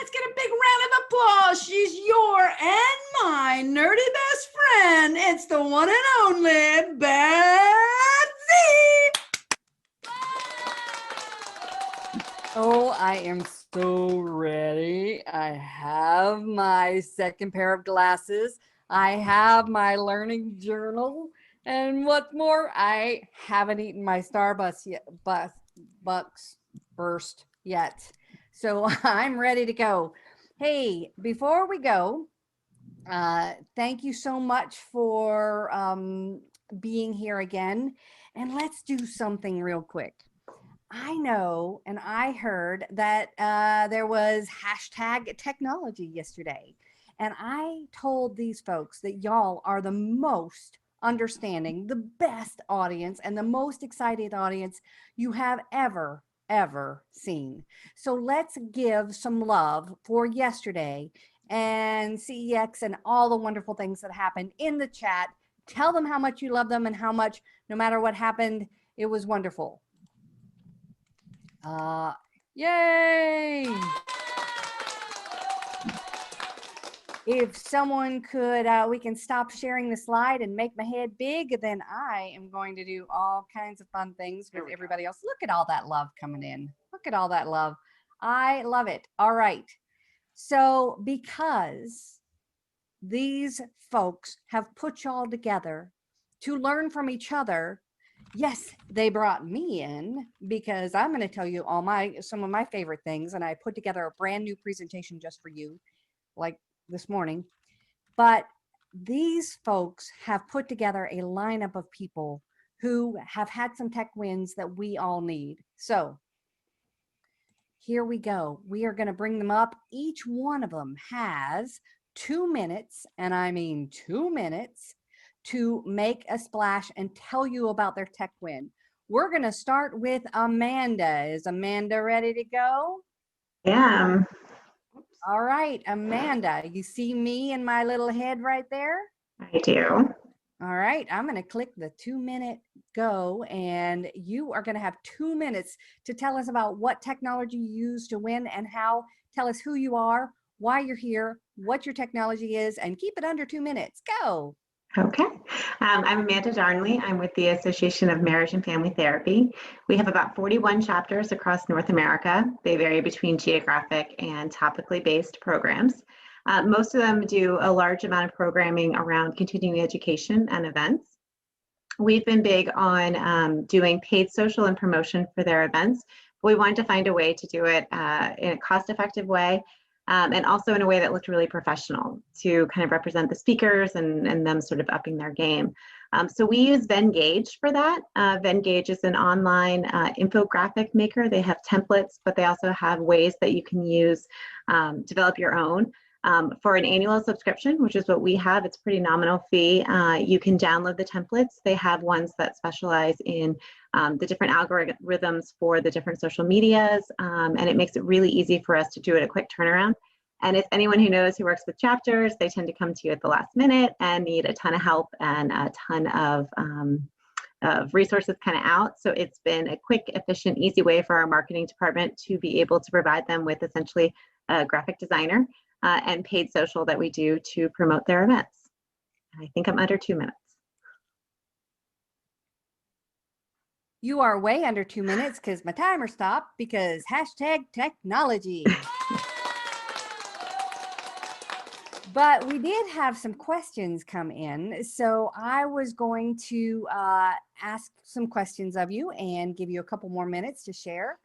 Let's get a big round of applause. She's your and my nerdy best friend. It's the one and only Beth Z. Oh, I am so ready. I have my second pair of glasses. I have my learning journal. And what's more, I haven't eaten my Starbucks yet, Bucks burst yet. So I'm ready to go. Hey, before we go, thank you so much for being here again. And let's do something real quick. I know, and I heard that there was hashtag technology yesterday. And I told these folks that y'all are the most understanding, the best audience, and the most excited audience you have ever seen. So let's give some love for yesterday and CEX and all the wonderful things that happened in the chat. Tell them how much you love them and how much, no matter what happened, it was wonderful. Yay! If someone could, we can stop sharing the slide and make my head big, then I am going to do all kinds of fun things with everybody else. Look at all that love coming in. Look at all that love. I love it. All right. So because these folks have put y'all together to learn from each other, yes, they brought me in because I'm going to tell you some of my favorite things, and I put together a brand new presentation just for you, like this morning. But these folks have put together a lineup of people who have had some tech wins that we all need. So here we go. We are going to bring them up. Each one of them has 2 minutes, and I mean 2 minutes, to make a splash and tell you about their tech win. We're going to start with Amanda. Is Amanda ready to go? Yeah. All right, Amanda, you see me in my little head right there? I do. All right, I'm going to click the 2 minute go, and you are going to have 2 minutes to tell us about what technology you use to win and how. Tell us who you are, why you're here, what your technology is, and keep it under 2 minutes. Go. Okay. I'm Amanda Darnley. I'm with the Association of Marriage and Family Therapy. We have about 41 chapters across North America. They vary between geographic and topically based programs. Most of them do a large amount of programming around continuing education and events. We've been big on doing paid social and promotion for their events. We wanted to find a way to do it in a cost-effective way, and also in a way that looked really professional to kind of represent the speakers and them sort of upping their game. So we use Venngage for that. Venngage is an online infographic maker. They have templates, but they also have ways that you can use, develop your own. For an annual subscription, which is what we have, it's a pretty nominal fee. You can download the templates. They have ones that specialize in the different algorithms for the different social medias, and it makes it really easy for us to do it a quick turnaround. And if anyone who knows who works with chapters, they tend to come to you at the last minute and need a ton of help and a ton of resources kind of out. So it's been a quick, efficient, easy way for our marketing department to be able to provide them with essentially a graphic designer and paid social that we do to promote their events. I think I'm under 2 minutes. You are way under 2 minutes because my timer stopped because hashtag technology. But we did have some questions come in. So I was going to ask some questions of you and give you a couple more minutes to share.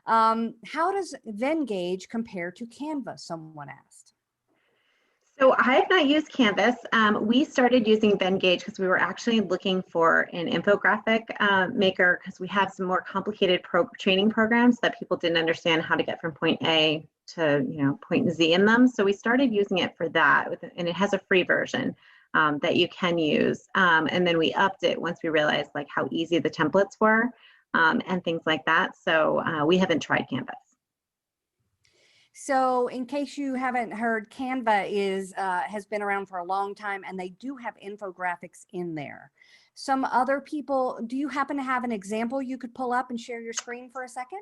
How does Venngage compare to Canva? Someone asked. So I have not used Canvas. We started using Venngage because we were actually looking for an infographic maker because we have some more complicated training programs that people didn't understand how to get from point A to point Z in them. So we started using it for that, and it has a free version that you can use. And then we upped it once we realized like how easy the templates were and things like that. So we haven't tried Canvas. So in case you haven't heard, Canva has been around for a long time, and they do have infographics in there. Some other people, do you happen to have an example you could pull up and share your screen for a second?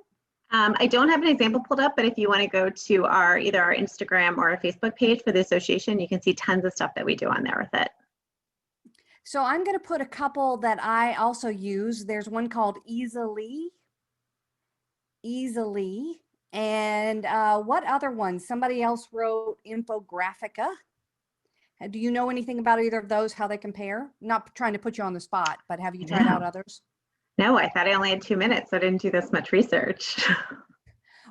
I don't have an example pulled up, but if you want to go to either our Instagram or our Facebook page for the association, you can see tons of stuff that we do on there with it. So I'm going to put a couple that I also use. There's one called Easily. And what other ones? Somebody else wrote Infographica. Do you know anything about either of those, how they compare? Not trying to put you on the spot, but have you tried out others? No, I thought I only had 2 minutes, so I didn't do this much research.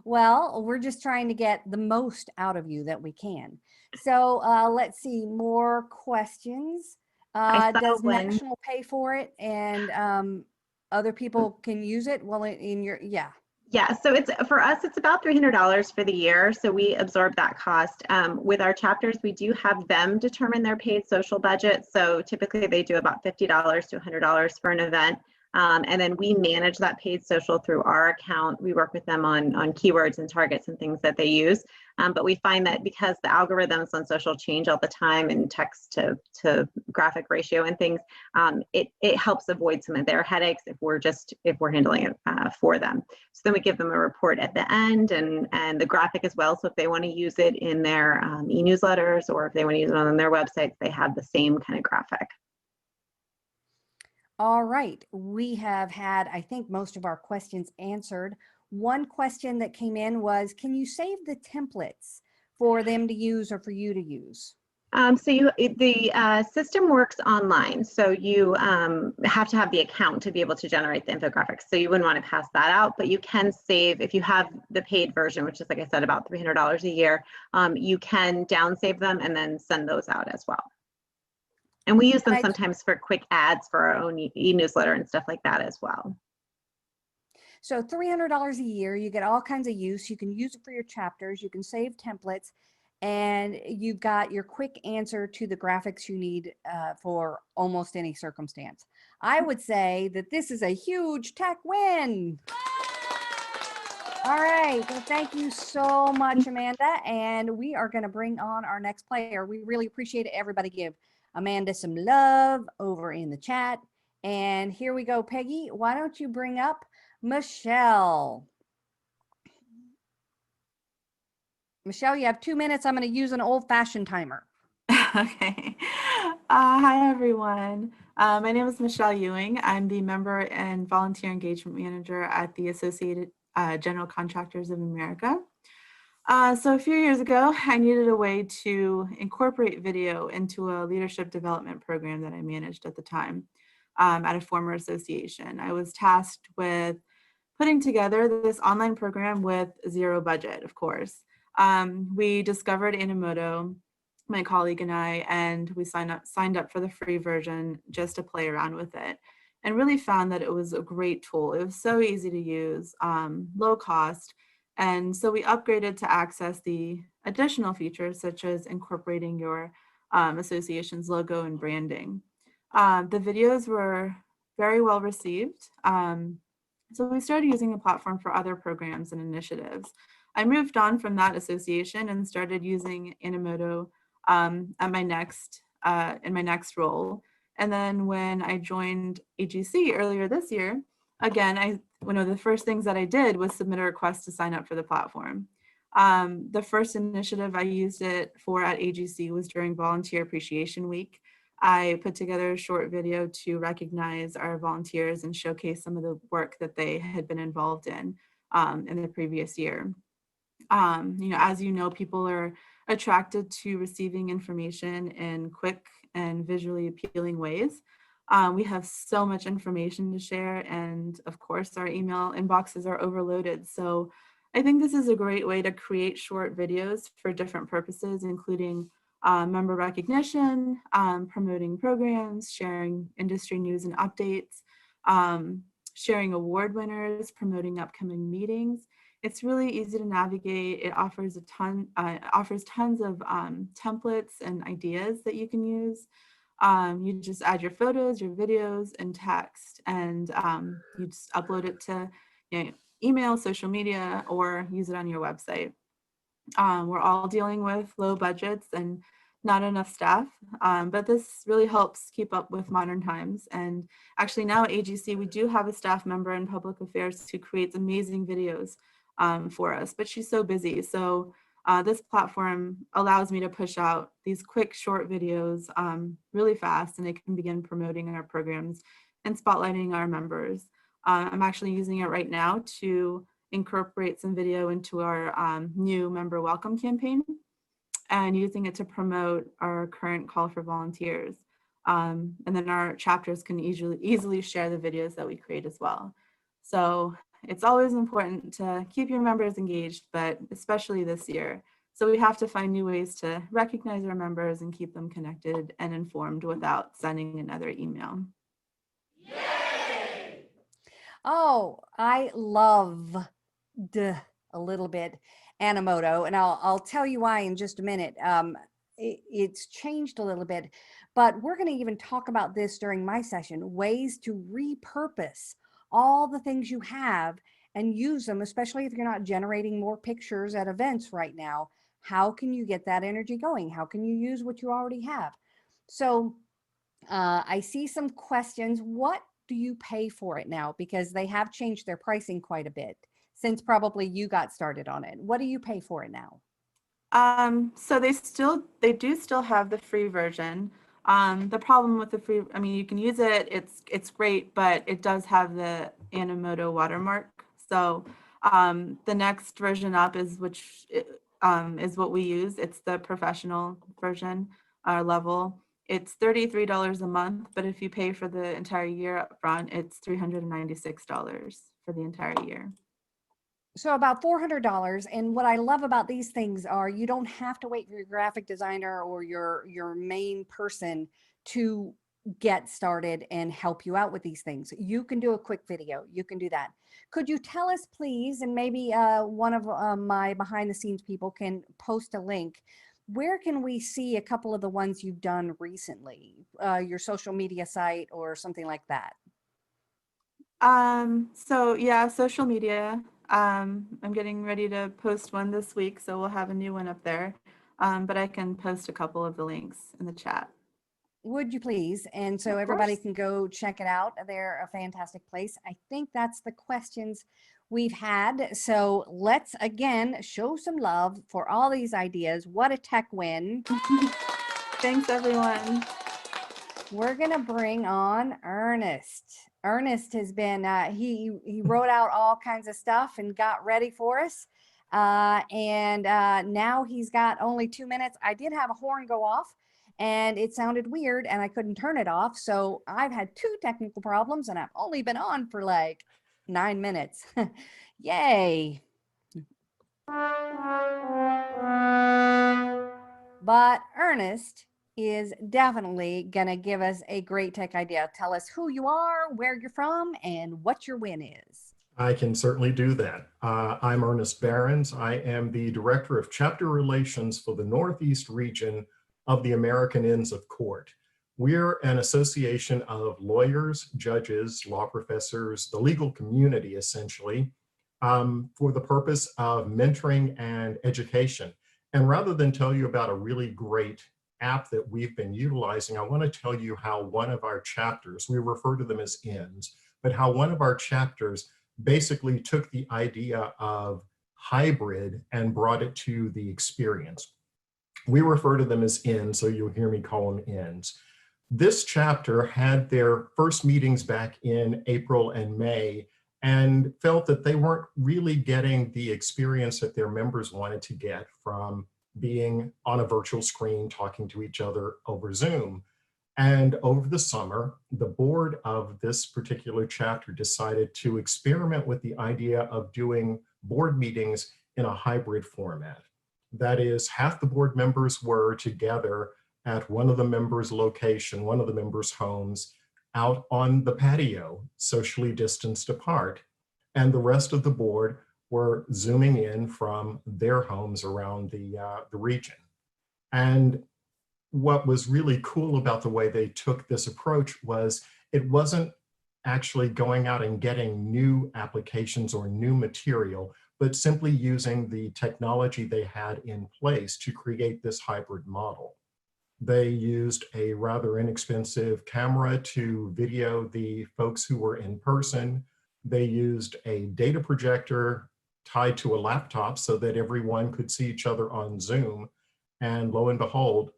Well, we're just trying to get the most out of you that we can. So let's see, more questions. I saw Does one. National pay for it and other people can use it? Well, in your, yeah. Yeah, so it's for us, it's about $300 for the year. So we absorb that cost. With our chapters, we do have them determine their paid social budget. So typically they do about $50 to $100 for an event. And then we manage that paid social through our account. We work with them on keywords and targets and things that they use. But we find that because the algorithms on social change all the time and text to graphic ratio and things, it helps avoid some of their headaches if we're handling it for them. So then we give them a report at the end and the graphic as well. So if they want to use it in their e-newsletters or if they want to use it on their websites, they have the same kind of graphic. All right, we have had, I think, most of our questions answered. One question that came in was, can you save the templates for them to use or for you to use? The system works online, so you have to have the account to be able to generate the infographics. So you wouldn't want to pass that out, but you can save, if you have the paid version, which is, like I said, about $300 a year, you can down save them and then send those out as well. And we use them sometimes for quick ads for our own e-newsletter and stuff like that as well. So $300 a year, you get all kinds of use. You can use it for your chapters, you can save templates, and you've got your quick answer to the graphics you need for almost any circumstance. I would say that this is a huge tech win. All right, well, thank you so much, Amanda. And we are going to bring on our next player. We really appreciate it. Everybody give Amanda some love over in the chat. And here we go, Peggy. Why don't you bring up Michelle? Michelle, you have 2 minutes. I'm going to use an old-fashioned timer. Okay. Hi, everyone. My name is Michelle Ewing. I'm the Member and Volunteer Engagement Manager at the Associated General Contractors of America. So a few years ago, I needed a way to incorporate video into a leadership development program that I managed at the time at a former association. I was tasked with putting together this online program with zero budget, of course. We discovered Animoto, my colleague and I, and we signed up for the free version just to play around with it, and really found that it was a great tool. It was so easy to use, low cost, and so we upgraded to access the additional features such as incorporating your association's logo and branding. The videos were very well received, so we started using the platform for other programs and initiatives. I moved on from that association and started using Animoto in my next role. And then when I joined AGC earlier this year, again, one of the first things that I did was submit a request to sign up for the platform. The first initiative I used it for at AGC was during Volunteer Appreciation Week. I put together a short video to recognize our volunteers and showcase some of the work that they had been involved in the previous year. As you know, people are attracted to receiving information in quick and visually appealing ways. We have so much information to share, and of course, our email inboxes are overloaded. So I think this is a great way to create short videos for different purposes, including member recognition, promoting programs, sharing industry news and updates, sharing award winners, promoting upcoming meetings. It's really easy to navigate. It offers tons of templates and ideas that you can use. You just add your photos, your videos, and text, and you just upload it to email, social media, or use it on your website. We're all dealing with low budgets and not enough staff, but this really helps keep up with modern times. And actually now at AGC, we do have a staff member in public affairs who creates amazing videos for us, but she's so busy. So this platform allows me to push out these quick, short videos really fast, and it can begin promoting our programs and spotlighting our members. I'm actually using it right now to incorporate some video into our new member welcome campaign and using it to promote our current call for volunteers. And then our chapters can easily share the videos that we create as well. So it's always important to keep your members engaged, but especially this year. So we have to find new ways to recognize our members and keep them connected and informed without sending another email. Yay! Oh, I loved a little bit Animoto, and I'll tell you why in just a minute. It's changed a little bit, but we're going to even talk about this during my session, ways to repurpose all the things you have and use them, especially if you're not generating more pictures at events right now. How can you get that energy going? How can you use what you already have? So I see some questions. What do you pay for it now? Because they have changed their pricing quite a bit since probably you got started on it. What do you pay for it now? So they do still have the free version. The problem with the free, I mean, you can use it, it's great, but it does have the Animoto watermark. So the next version up is is what we use. It's the professional version level. It's $33 a month, but if you pay for the entire year up front, it's $396 for the entire year. So about $400. And what I love about these things are you don't have to wait for your graphic designer or your main person to get started and help you out with these things. You can do a quick video. You can do that. Could you tell us, please, and maybe one of my behind the scenes people can post a link. Where can we see a couple of the ones you've done recently? Your social media site or something like that? So yeah, social media. I'm getting ready to post one this week, so we'll have a new one up there. But I can post a couple of the links in the chat. Would you please? And so everybody can go check it out. They're a fantastic place. I think that's the questions we've had. So let's again show some love for all these ideas. What a tech win. Thanks, everyone. We're going to bring on Ernest. Ernest has been, he wrote out all kinds of stuff and got ready for us. And now he's got only 2 minutes. I did have a horn go off and it sounded weird and I couldn't turn it off. So I've had 2 technical problems and I've only been on for like 9 minutes. Yay. But Ernest is definitely going to give us a great tech idea. Tell us who you are, where you're from, and what your win is. I can certainly do that. I'm Ernest Behrens. I am the Director of Chapter Relations for the Northeast region of the American Inns of Court. We're an association of lawyers, judges, law professors, the legal community essentially, for the purpose of mentoring and education. And rather than tell you about a really great app that we've been utilizing, I want to tell you how one of our chapters, we refer to them as inns, but how one of our chapters basically took the idea of hybrid and brought it to the experience. We refer to them as inns, so you'll hear me call them inns. This chapter had their first meetings back in April and May and felt that they weren't really getting the experience that their members wanted to get from being on a virtual screen talking to each other over Zoom. And over the summer, the board of this particular chapter decided to experiment with the idea of doing board meetings in a hybrid format. That is, half the board members were together at one of the members' location, one of the members' homes, out on the patio, socially distanced apart. And the rest of the board were Zooming in from their homes around the region. And what was really cool about the way they took this approach was it wasn't actually going out and getting new applications or new material, but simply using the technology they had in place to create this hybrid model. They used a rather inexpensive camera to video the folks who were in person. They used a data projector tied to a laptop so that everyone could see each other on Zoom. And lo and behold,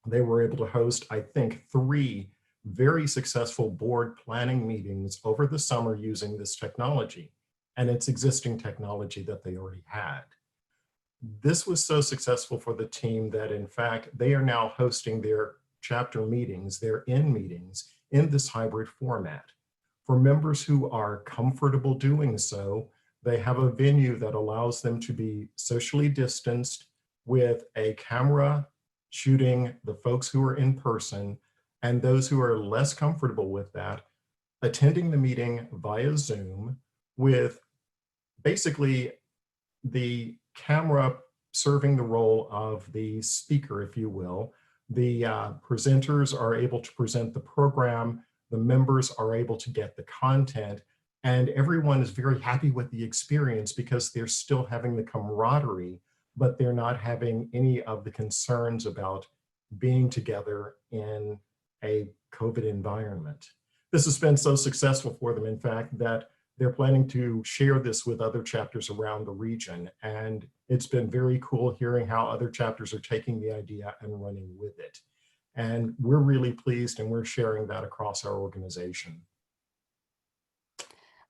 they were able to host, I think, 3 very successful board planning meetings over the summer using this technology and its existing technology that they already had. This was so successful for the team that, in fact, they are now hosting their chapter meetings, their in meetings, in this hybrid format. For members who are comfortable doing so, they have a venue that allows them to be socially distanced with a camera shooting the folks who are in person, and those who are less comfortable with that, attending the meeting via Zoom with basically the camera serving the role of the speaker, if you will. The presenters are able to present the program, the members are able to get the content, and everyone is very happy with the experience because they're still having the camaraderie, but they're not having any of the concerns about being together in a COVID environment. This has been so successful for them, in fact, that they're planning to share this with other chapters around the region. And it's been very cool hearing how other chapters are taking the idea and running with it. And we're really pleased, and we're sharing that across our organization.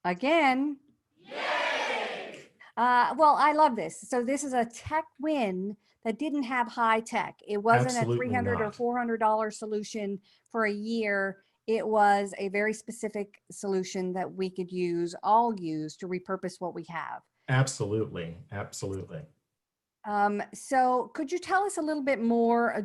Again. Yay! Well, I love this. So this is a tech win that didn't have high tech. It wasn't Absolutely a $300 not. or $400 solution for a year. It was a very specific solution that we could all use to repurpose what we have. Absolutely, absolutely. So could you tell us a little bit more,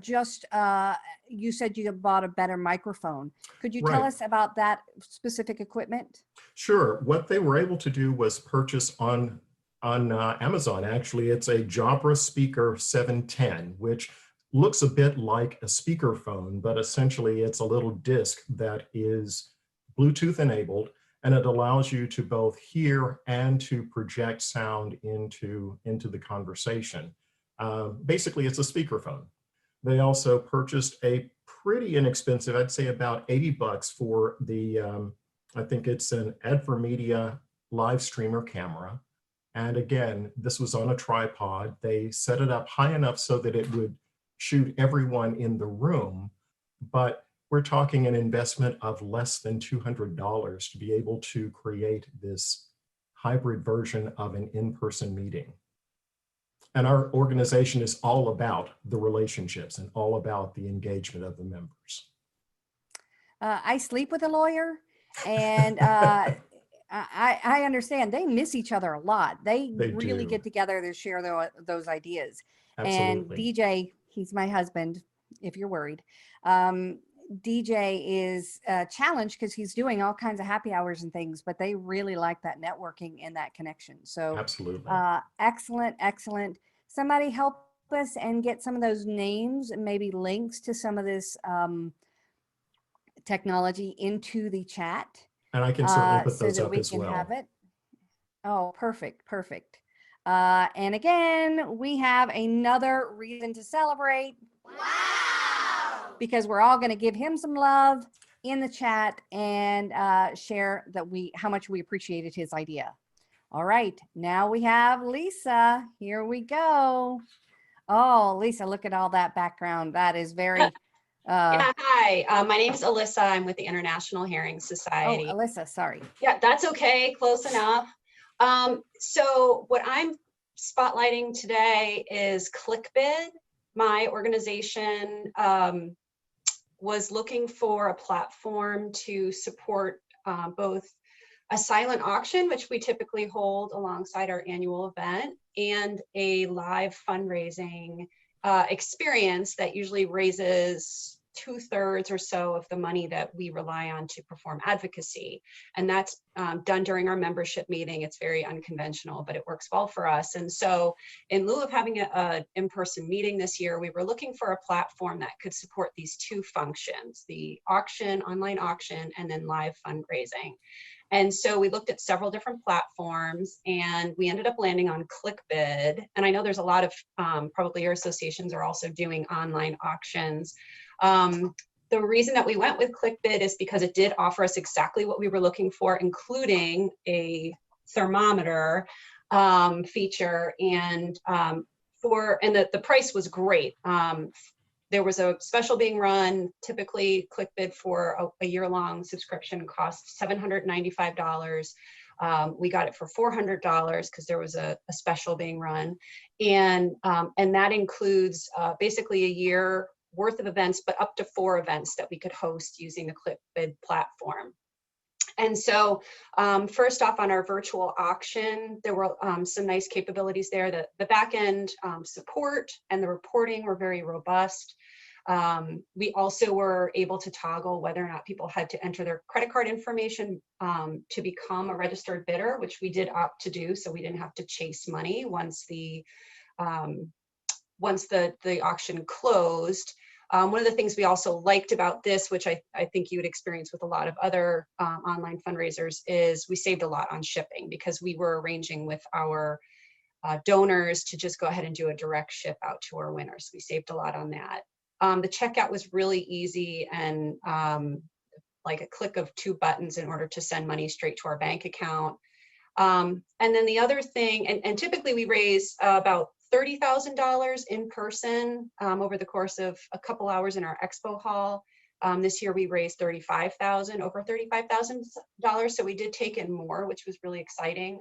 you said you bought a better microphone. Could you tell us about that specific equipment? Sure. What they were able to do was purchase on Amazon. Actually, it's a Jabra Speaker 710, which looks a bit like a speakerphone, but essentially it's a little disc that is Bluetooth enabled, and it allows you to both hear and to project sound into the conversation. Basically, it's a speakerphone. They also purchased a pretty inexpensive, I'd say about $80 for the, I think it's an Advermedia live streamer camera. And again, this was on a tripod. They set it up high enough so that it would shoot everyone in the room, but we're talking an investment of less than $200 to be able to create this hybrid version of an in-person meeting. And our organization is all about the relationships and all about the engagement of the members. I sleep with a lawyer, and I understand they miss each other a lot. They really do. get together to share those ideas. Absolutely. And DJ, he's my husband, if you're worried. DJ is challenged because he's doing all kinds of happy hours and things, but they really like that networking and that connection. So absolutely. Excellent, excellent. Somebody help us and get some of those names and maybe links to some of this technology into the chat. And I can certainly put so those that up we as can well. have it. Oh, perfect, perfect. And again, we have another reason to celebrate. Wow! Because we're all going to give him some love in the chat and share that how much we appreciated his idea. All right, now we have Lisa. Here we go. Oh, Lisa, look at all that background. That is very... yeah, hi, my name is Alyssa. I'm with the International Hearing Society. Oh, Alyssa, sorry. Yeah, that's okay, close enough. So what I'm spotlighting today is ClickBid. My organization was looking for a platform to support both a silent auction, which we typically hold alongside our annual event, and a live fundraising experience that usually raises 2/3 or so of the money that we rely on to perform advocacy. And that's done during our membership meeting. It's very unconventional, but it works well for us. And so in lieu of having an in-person meeting this year, we were looking for a platform that could support these 2 functions, the auction, online auction, and then live fundraising. And so we looked at several different platforms, and we ended up landing on ClickBid. And I know there's a lot of, probably your associations are also doing online auctions. The reason that we went with ClickBid is because it did offer us exactly what we were looking for, including a thermometer feature, and the price was great. There was a special being run. Typically, ClickBid for a year-long subscription costs $795. We got it for $400 because there was a special being run, and that includes basically a year worth of events, but up to 4 events that we could host using the ClickBid platform. And so first off, on our virtual auction, there were some nice capabilities there. The back end support and the reporting were very robust. We also were able to toggle whether or not people had to enter their credit card information to become a registered bidder, which we did opt to do, so we didn't have to chase money once the auction closed. One of the things we also liked about this, which I think you would experience with a lot of other online fundraisers, is we saved a lot on shipping because we were arranging with our donors to just go ahead and do a direct ship out to our winners. We saved a lot on that. The checkout was really easy and like a click of 2 buttons in order to send money straight to our bank account. And then the other thing, and typically we raise about $30,000 in person over the course of a couple hours in our expo hall. This year we raised over $35,000. So we did take in more, which was really exciting.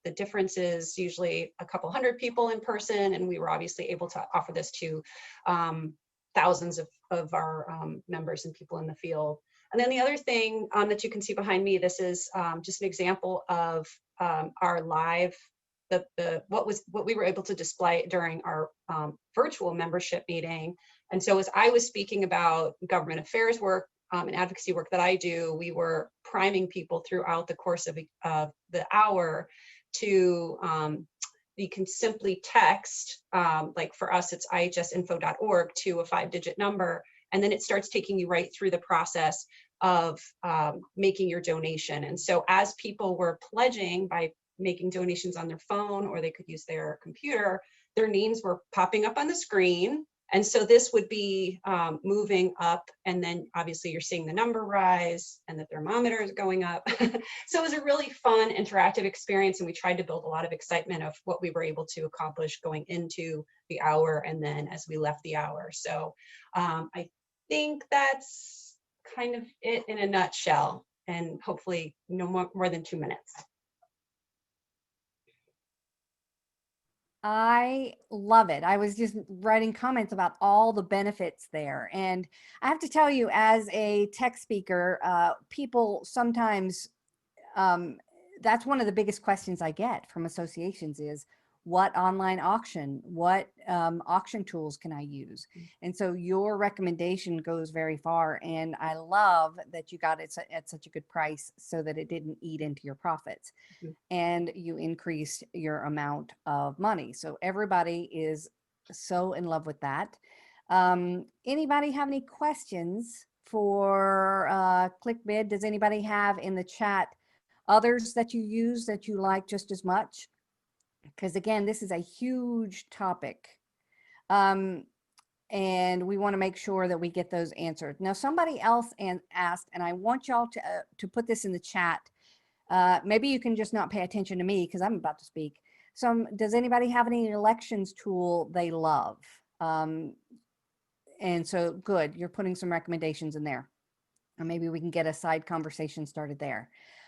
The difference is usually a couple hundred people in person, and we were obviously able to offer this to thousands of our members and people in the field. And then the other thing that you can see behind me, this is just an example of our live, what we were able to display during our virtual membership meeting. And so as I was speaking about government affairs work and advocacy work that I do, we were priming people throughout the course of the hour to, you can simply text, like for us, it's ihsinfo.org to a 5-digit number, and then it starts taking you right through the process of making your donation. And so as people were pledging by making donations on their phone, or they could use their computer, their names were popping up on the screen. And so this would be moving up, and then obviously you're seeing the number rise and the thermometer is going up. So it was a really fun interactive experience, and we tried to build a lot of excitement of what we were able to accomplish going into the hour and then as we left the hour. So I think that's kind of it in a nutshell, and hopefully no more than 2 minutes. I love it. I was just writing comments about all the benefits there. And I have to tell you, as a tech speaker, people sometimes, that's one of the biggest questions I get from associations is, what online auction, what auction tools can I use? And so your recommendation goes very far. And I love that you got it at such a good price so that it didn't eat into your profits. Mm-hmm. And you increased your amount of money. So everybody is so in love with that. Anybody have any questions for ClickBid? Does anybody have in the chat others that you use that you like just as much? Because again, this is a huge topic. And we want to make sure that we get those answered. Now, somebody else asked, and I want y'all to put this in the chat. Maybe you can just not pay attention to me because I'm about to speak. Does anybody have any elections tool they love? And so good, you're putting some recommendations in there. Or maybe we can get a side conversation started there.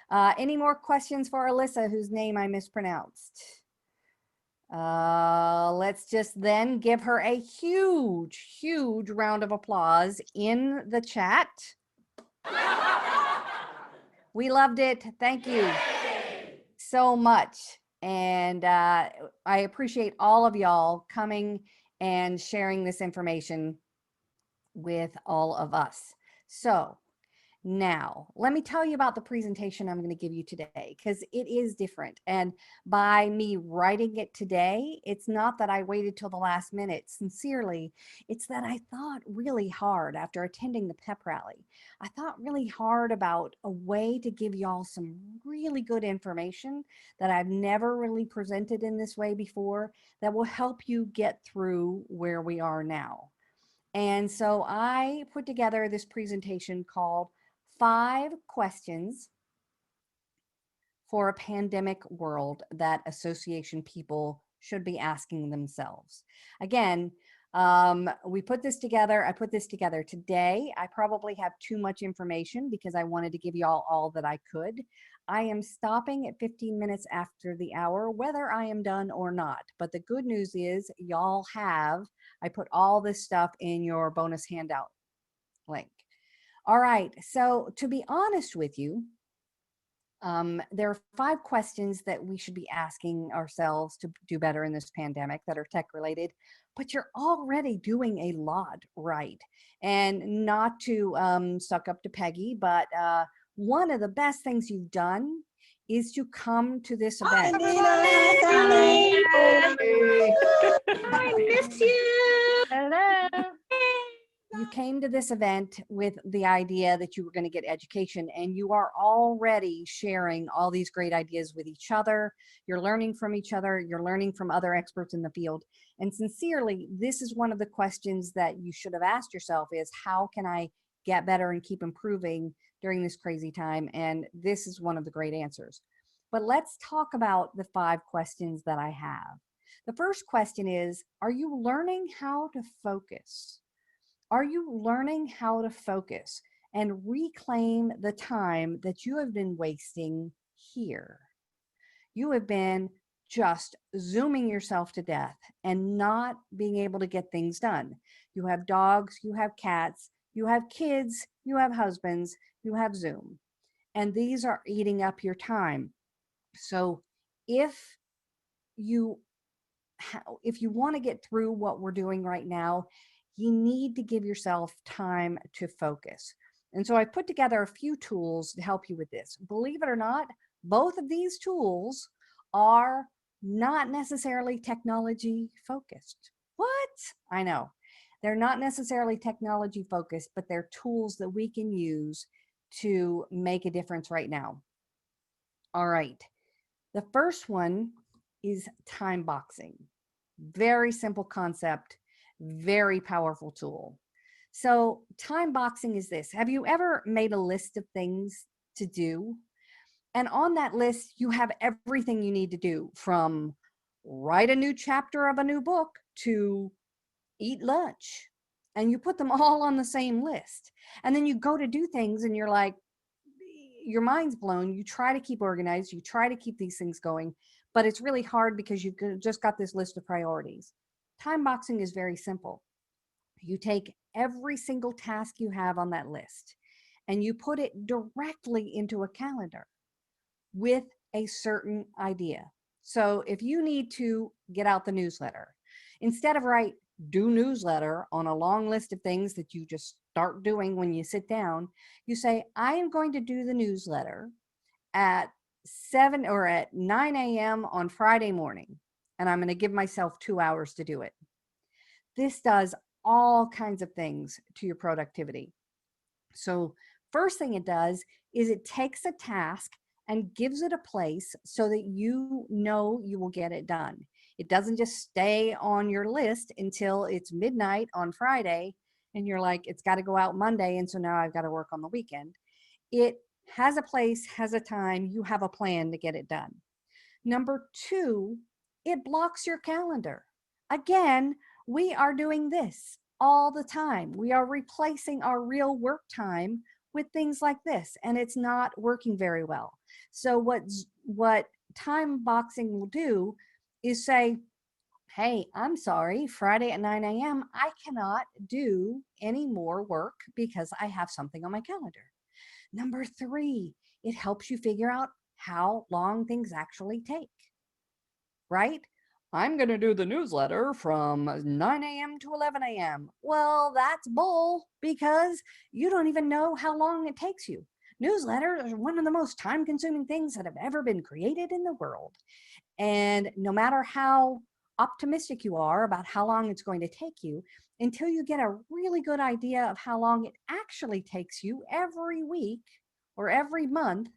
Any more questions for Alyssa, whose name I mispronounced? Let's just then give her a huge round of applause in the chat. We loved it. Thank you so much. And I appreciate all of y'all coming and sharing this information with all of us. So now, let me tell you about the presentation I'm going to give you today, because it is different. And by me writing it today, it's not that I waited till the last minute. Sincerely, it's that I thought really hard after attending the pep rally. I thought really hard about a way to give y'all some really good information that I've never really presented in this way before, that will help you get through where we are now. And so I put together this presentation called 5 questions for a pandemic world that association people should be asking themselves? Again, we put this together. I put this together today. I probably have too much information because I wanted to give y'all all that I could. I am stopping at 15 minutes after the hour, whether I am done or not. But the good news is y'all have, I put all this stuff in your bonus handout link. All right. So to be honest with you, there are 5 questions that we should be asking ourselves to do better in this pandemic that are tech related, but you're already doing a lot right. And not to suck up to Peggy, but one of the best things you've done is to come to this event. I miss you. Hello. You came to this event with the idea that you were going to get education, and you are already sharing all these great ideas with each other. You're learning from each other. You're learning from other experts in the field. And sincerely, this is one of the questions that you should have asked yourself is, how can I get better and keep improving during this crazy time? And this is one of the great answers. But let's talk about the 5 questions that I have. The first question is, are you learning how to focus? Are you learning how to focus and reclaim the time that you have been wasting here? You have been just zooming yourself to death and not being able to get things done. You have dogs, you have cats, you have kids, you have husbands, you have Zoom, and these are eating up your time. So if you want to get through what we're doing right now, you need to give yourself time to focus. And so I put together a few tools to help you with this. Believe it or not, both of these tools are not necessarily technology focused. What? I know. They're not necessarily technology focused, but they're tools that we can use to make a difference right now. All right. The first one is time boxing. Very simple concept, very powerful tool. So time boxing is this. Have you ever made a list of things to do? And on that list, you have everything you need to do, from write a new chapter of a new book to eat lunch. And you put them all on the same list. And then you go to do things and you're like, your mind's blown. You try to keep organized. You try to keep these things going, but it's really hard because you've just got this list of priorities. Time boxing is very simple. You take every single task you have on that list and you put it directly into a calendar with a certain idea. So if you need to get out the newsletter, instead of write do newsletter on a long list of things that you just start doing when you sit down, you say, I am going to do the newsletter at 7 or at 9 a.m. on Friday morning, and I'm going to give myself 2 hours to do it. This does all kinds of things to your productivity. So first thing it does is it takes a task and gives it a place so that you know you will get it done. It doesn't just stay on your list until it's midnight on Friday and you're like, it's got to go out Monday, and so now I've got to work on the weekend. It has a place, has a time, you have a plan to get it done. Number 2, it blocks your calendar. Again, we are doing this all the time. We are replacing our real work time with things like this, and it's not working very well. So what time boxing will do is say, hey, I'm sorry, Friday at 9 a.m., I cannot do any more work because I have something on my calendar. Number 3, it helps you figure out how long things actually take, right? I'm going to do the newsletter from 9 a.m. to 11 a.m. Well, that's bull, because you don't even know how long it takes you. Newsletters are one of the most time-consuming things that have ever been created in the world. And no matter how optimistic you are about how long it's going to take you, until you get a really good idea of how long it actually takes you every week or every month,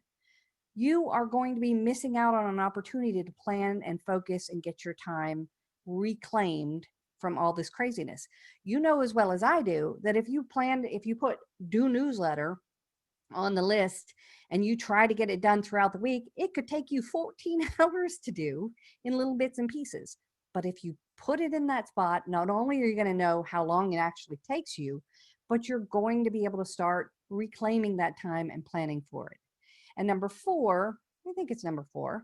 you are going to be missing out on an opportunity to plan and focus and get your time reclaimed from all this craziness. You know as well as I do that if you put do newsletter on the list and you try to get it done throughout the week, it could take you 14 hours to do in little bits and pieces. But if you put it in that spot, not only are you going to know how long it actually takes you, but you're going to be able to start reclaiming that time and planning for it. And number 4, I think it's number 4,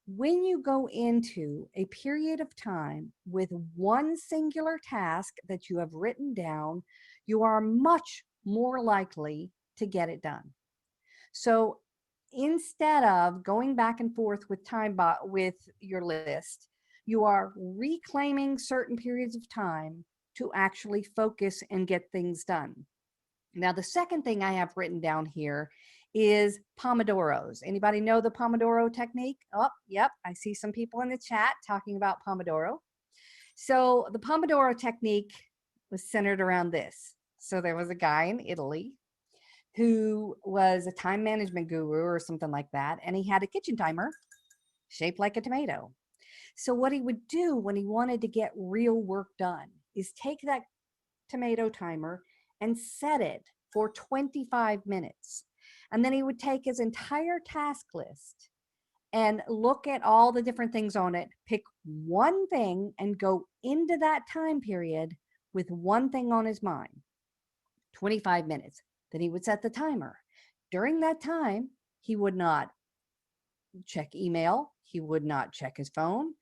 when you go into a period of time with one singular task that you have written down, you are much more likely to get it done. So instead of going back and forth with with your list, you are reclaiming certain periods of time to actually focus and get things done. Now, the second thing I have written down here is Pomodoros. Anybody know the Pomodoro technique? Oh, yep. I see some people in the chat talking about Pomodoro. So the Pomodoro technique was centered around this. So there was a guy in Italy who was a time management guru or something like that, and he had a kitchen timer shaped like a tomato. So what he would do when he wanted to get real work done is take that tomato timer and set it for 25 minutes. And then he would take his entire task list and look at all the different things on it, pick one thing and go into that time period with one thing on his mind. 25 minutes. Then he would set the timer. During that time, he would not check email. He would not check his phone.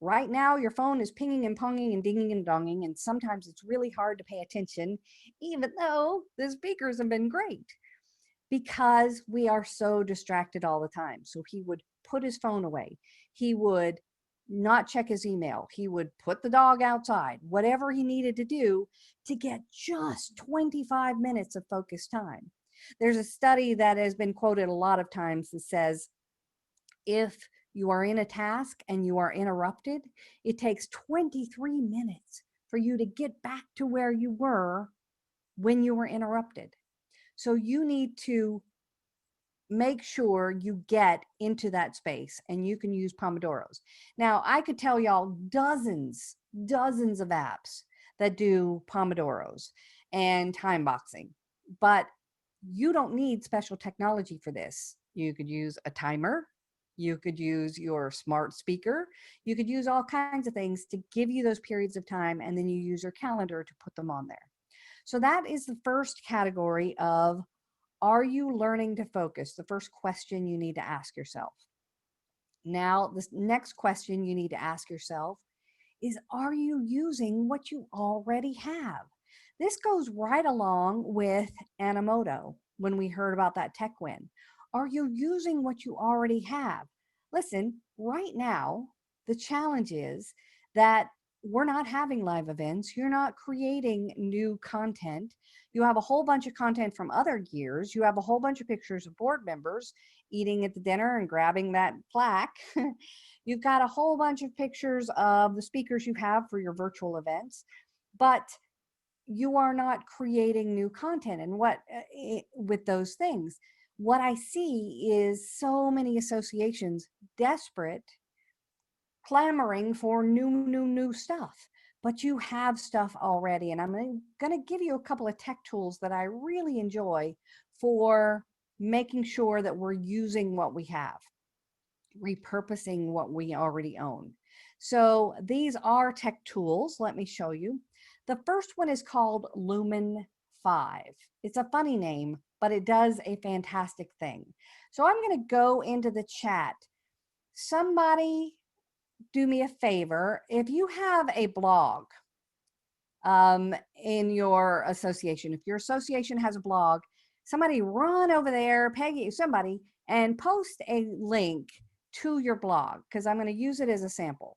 Right now, your phone is pinging and ponging and dinging and donging, and sometimes it's really hard to pay attention, even though the speakers have been great, because we are so distracted all the time. So he would put his phone away. He would not check his email. He would put the dog outside, whatever he needed to do to get just 25 minutes of focused time. There's a study that has been quoted a lot of times that says, if you are in a task and you are interrupted, it takes 23 minutes for you to get back to where you were when you were interrupted. So you need to make sure you get into that space, and you can use Pomodoros. Now, I could tell y'all dozens of apps that do Pomodoros and time boxing, but you don't need special technology for this. You could use a timer. You could use your smart speaker. You could use all kinds of things to give you those periods of time, and then you use your calendar to put them on there. So that is the first category of, are you learning to focus? The first question you need to ask yourself. Now, the next question you need to ask yourself is, are you using what you already have? This goes right along with Animoto when we heard about that tech win. Are you using what you already have? Listen, right now, the challenge is that we're not having live events. You're not creating new content. You have a whole bunch of content from other years. You have a whole bunch of pictures of board members eating at the dinner and grabbing that plaque. You've got a whole bunch of pictures of the speakers you have for your virtual events, but you are not creating new content. And with those things, what I see is so many associations desperate, clamoring for new stuff, but you have stuff already. And I'm going to give you a couple of tech tools that I really enjoy for making sure that we're using what we have, repurposing what we already own. So these are tech tools. Let me show you. The first one is called Lumen 5. It's a funny name, but it does a fantastic thing. So I'm going to go into the chat. Somebody do me a favor. If you have a blog in your association, if your association has a blog, somebody run over there, Peggy, somebody, and post a link to your blog, because I'm going to use it as a sample.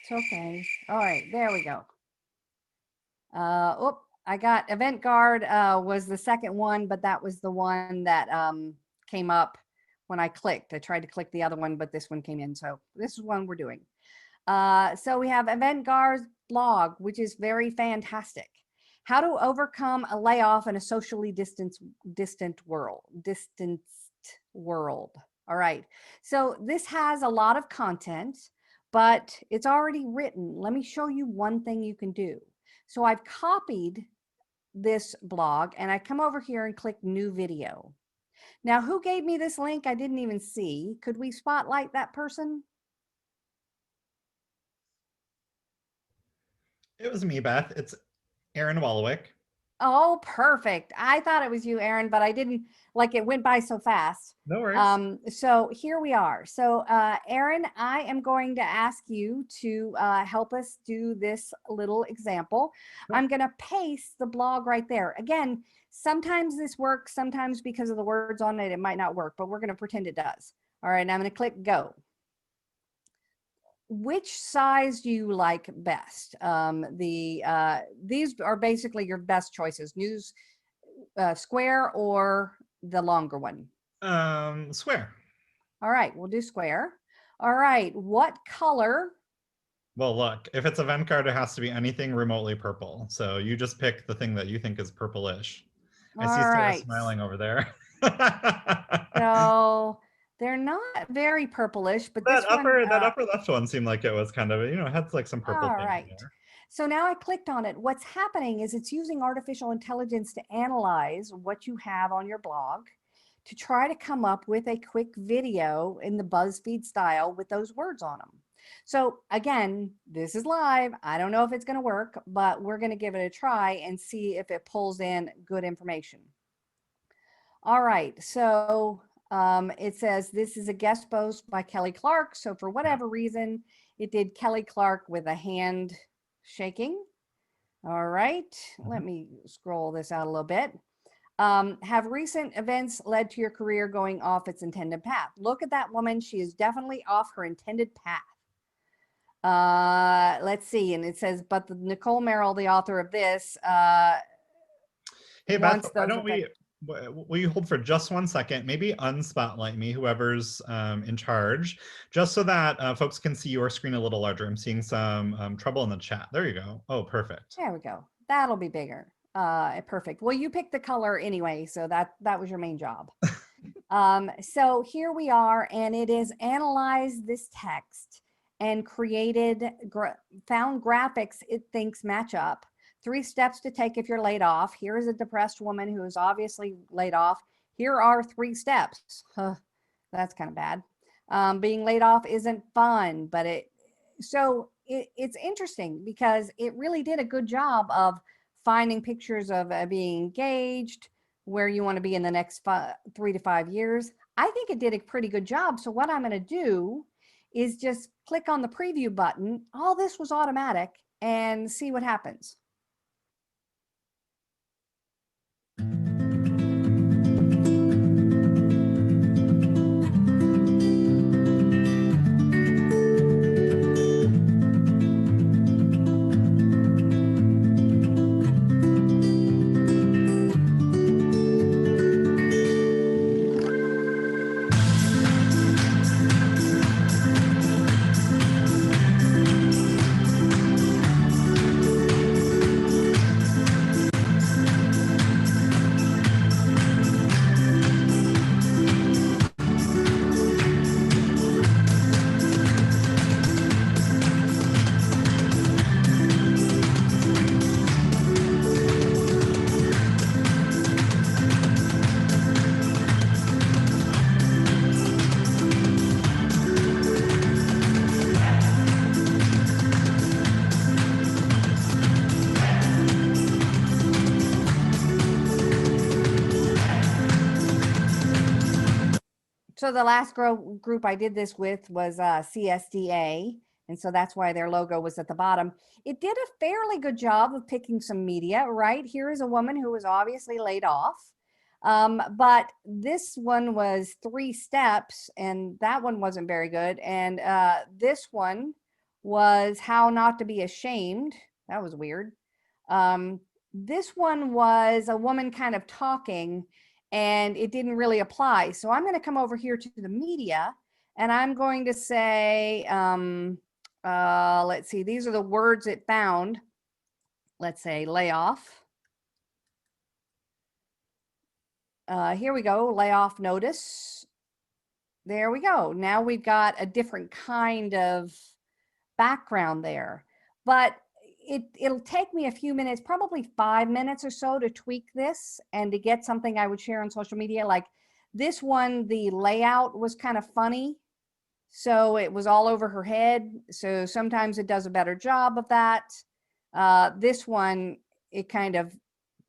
It's okay. All right, there we go. I got Event Guard was the second one, but that was the one that came up when I clicked. I tried to click the other one, but this one came in. So this is one we're doing. So we have Event Guard's blog, which is very fantastic. How to overcome a layoff in a socially distanced world. All right. So this has a lot of content, but it's already written. Let me show you one thing you can do. So I've copied this blog and I come over here and click new video. Now, who gave me this link? I didn't even see. Could we spotlight that person? It was me, Beth. It's Aaron Wallowik. Oh, perfect. I thought it was you, Aaron, but I didn't, like, it went by so fast. No worries. So here we are. So Aaron, I am going to ask you to help us do this little example. Sure. I'm going to paste the blog right there. Again, sometimes this works, sometimes because of the words on it, it might not work, but we're going to pretend it does. All right, I'm going to click go. Which size do you like best? These are basically your best choices: news square or the longer one. Square. All right, we'll do square. All right, what color? Well, look, if it's event card, it has to be anything remotely purple. So you just pick the thing that you think is purplish. I see Sarah right, smiling over there. so they're not very purplish, but that this one, upper left one seemed like it was kind of, it had like some purple all thing right. in there. So now I clicked on it. What's happening is it's using artificial intelligence to analyze what you have on your blog to try to come up with a quick video in the BuzzFeed style with those words on them. So again, this is live. I don't know if it's going to work, but we're going to give it a try and see if it pulls in good information. All right, so it says this is a guest post by Kelly Clark. So for whatever reason, it did Kelly Clark with a hand shaking. All right, let me scroll this out a little bit. Have recent events led to your career going off its intended path? Look at that woman. She is definitely off her intended path. Let's see. And it says, but the Nicole Merrill, the author of this, Hey, Beth, why those don't will you hold for just 1 second? Maybe unspotlight me, whoever's in charge, just so that folks can see your screen a little larger. I'm seeing some trouble in the chat. There you go. Oh, perfect. There we go. That'll be bigger. Perfect. Well, you picked the color anyway, so that was your main job. So here we are, and it is analyzed this text and created, found graphics it thinks match up. 3 steps to take if you're laid off. Here is a depressed woman who is obviously laid off. Here are 3 steps. That's kind of bad. Being laid off isn't fun, but it's interesting because it really did a good job of finding pictures of being engaged, where you want to be in the next 3 to 5 years. I think it did a pretty good job. So what I'm going to do is just click on the preview button. All this was automatic, and see what happens. So the last group I did this with was CSDA, and so that's why their logo was at the bottom. It did a fairly good job of picking some media, right? Here is a woman who was obviously laid off, but this one was 3 steps, and that one wasn't very good. And this one was how not to be ashamed. That was weird. This one was a woman kind of talking, and it didn't really apply. So I'm going to come over here to the media, and I'm going to say, let's see, these are the words it found. Let's say layoff. Here we go, layoff notice. There we go. Now we've got a different kind of background there. But it'll take me a few minutes, probably 5 minutes or so, to tweak this and to get something I would share on social media. Like this one, the layout was kind of funny. So it was all over her head. So sometimes it does a better job of that. This one, it kind of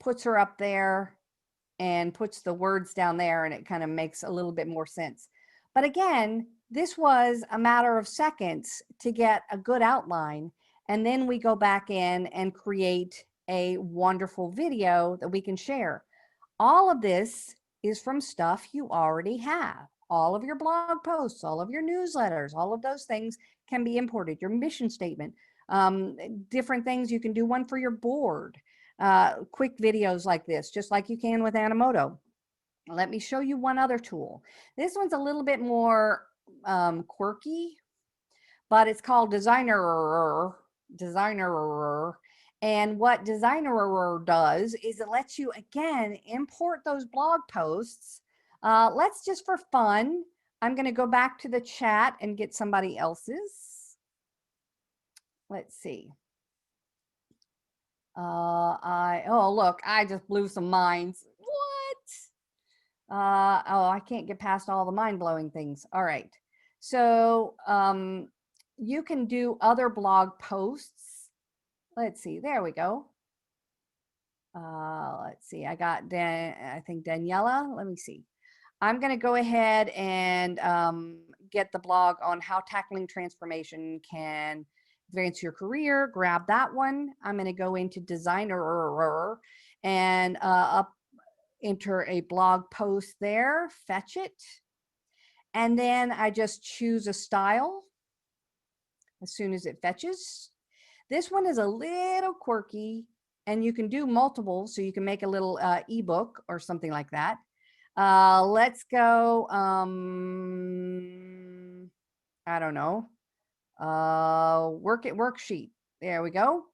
puts her up there and puts the words down there, and it kind of makes a little bit more sense. But again, this was a matter of seconds to get a good outline. And then we go back in and create a wonderful video that we can share. All of this is from stuff you already have. All of your blog posts, all of your newsletters, all of those things can be imported. Your mission statement, different things. You can do one for your board, quick videos like this, just like you can with Animoto. Let me show you one other tool. This one's a little bit more quirky, but it's called Designer. And what Designer does is it lets you, again, import those blog posts. Let's just for fun, I'm going to go back to the chat and get somebody else's. Let's see. Oh, look, I just blew some minds. What? Oh, I can't get past all the mind-blowing things. All right. So you can do other blog posts. Let's see. There we go. Let's see. I got I think Daniela. Let me see. I'm going to go ahead and get the blog on how tackling transformation can advance your career. Grab that one. I'm going to go into Designer and enter a blog post there, fetch it. And then I just choose a style as soon as it fetches. This one is a little quirky, and you can do multiple, so you can make a little ebook or something like that. Let's go, I don't know, worksheet. There we go.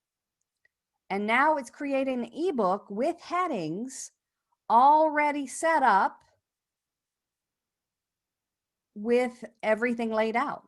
And now it's creating an ebook with headings already set up with everything laid out.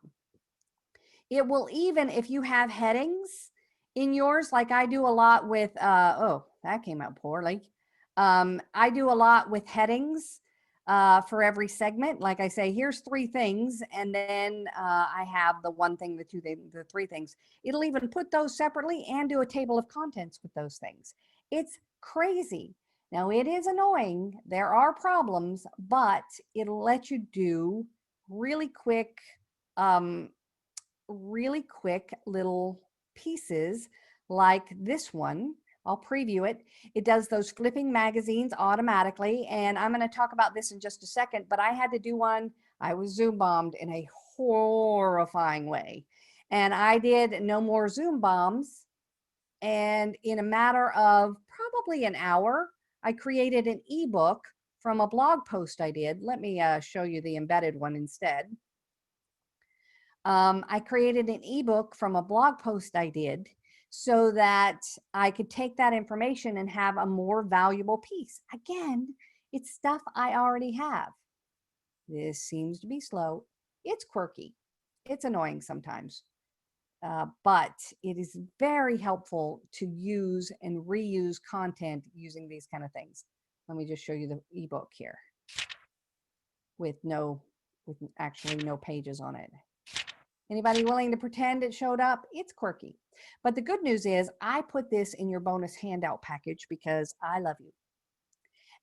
It will even, if you have headings in yours, like I do a lot with, oh, that came out poorly. I do a lot with headings for every segment. Like I say, here's 3 things, and then I have the 1 thing, the 2 things, the 3 things. It'll even put those separately and do a table of contents with those things. It's crazy. Now, it is annoying. There are problems, but it'll let you do really quick little pieces like this one. I'll preview it. It does those flipping magazines automatically. And I'm going to talk about this in just a second, but I had to do one. I was Zoom bombed in a horrifying way. And I did no more Zoom bombs. And in a matter of probably an hour, I created an ebook from a blog post I did. Let me show you the embedded one instead. I created an ebook from a blog post I did so that I could take that information and have a more valuable piece. Again, it's stuff I already have. This seems to be slow. It's quirky. It's annoying sometimes. But it is very helpful to use and reuse content using these kind of things. Let me just show you the ebook here with actually no pages on it. Anybody willing to pretend it showed up? It's quirky. But the good news is I put this in your bonus handout package because I love you.